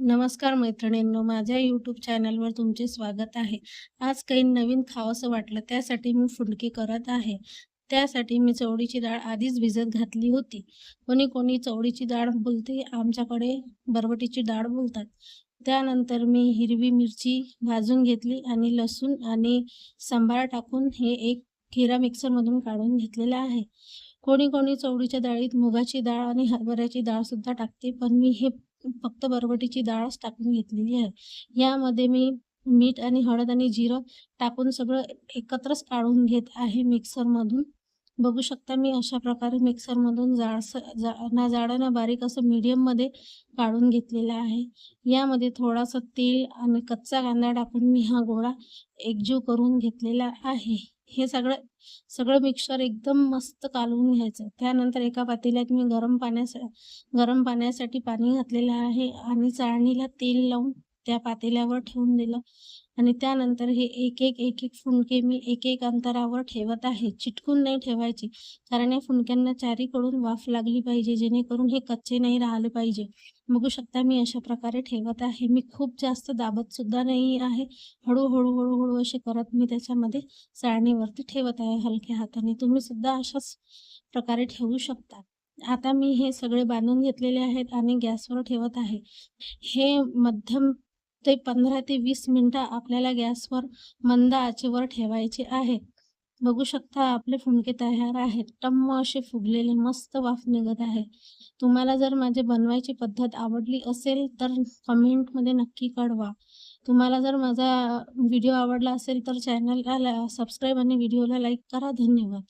नमस्कार मैत्रिणींनो, माझ्या यूट्यूब चॅनलवर तुमचे स्वागत आहे. आज काही नवीन खावंसं वाटलं त्यासाठी मी फुंडकी करत आहे. त्यासाठी मी चवळीची डाळ आधीच भिजत घातली होती. कोणी कोणी चवळीची डाळ बोलते, आमच्याकडे बरबटीची डाळ बोलतात. त्यानंतर मी हिरवी मिरची भाजून घेतली आणि लसूण आणि सांबार टाकून हे एक खिरा मिक्सरमधून काढून घेतलेला आहे. कोणी कोणी चवळीच्या डाळीत मुगाची डाळ आणि हरभऱ्याची डाळसुद्धा टाकते, पण मी हे फक्त बरबटीची डाळच टाकून घेतलेली आहे. यामध्ये मी मीठ आणि हळद आणि जिरं टाकून सगळं एकत्रच काढून घेत आहे मिक्सरमधून. बघू शकता मी अशा प्रकारे मिक्सरमधून ना जाडं ना बारीक असं मीडियममध्ये काढून घेतलेलं आहे. यामध्ये थोडासा तेल आणि कच्चा कांदा टाकून मी हा गोळा एकजीव करून घेतलेला आहे. हे सगळं सगळं मिक्सचर एकदम मस्त कालवून घ्यायचं. त्यानंतर एका पातेल्यात मी गरम पाण्यासाठी पाणी घातलेलं आहे आणि चाळणीला तेल लावून त्या पातेल्यावर ठेवून दिलं आणि त्यानंतर हे एक फुंके मी एक अंतरावर ठेवत आहे. चिटकून नाही ठेवायचे, कारण या फुंक्यांना चारीकडून वाफ लागली पाहिजे, जेणेकरून हे कच्चे नाही राहिले पाहिजे. बघू शकता मी अशा प्रकारे ठेवत आहे. मी खूप जास्त दाबत सुद्धा नाही आहे. हळू असे करत मी त्याच्यामध्ये चाळणीवरती ठेवत आहे हलक्या हाताने. तुम्ही सुद्धा अशाच प्रकारे ठेवू शकता. आता मी हे सगळे बांधून घेतलेले आहेत आणि गॅसवर ठेवत आहे. हे मध्यम ते 15 ते 20 मिनिटं आपल्याला गॅसवर मंद आचेवर ठेवायचे आहेत. बघू शकता आपले फुंके तयार आहेत. टम्म असे फुगलेले मस्त वाफ निघत आहे. तुम्हाला जर माझी बनवायची पद्धत आवडली असेल तर कमेंटमध्ये नक्की कळवा. तुम्हाला जर माझा व्हिडिओ आवडला असेल तर चॅनलला सबस्क्राईब आणि व्हिडिओला लाईक करा. धन्यवाद.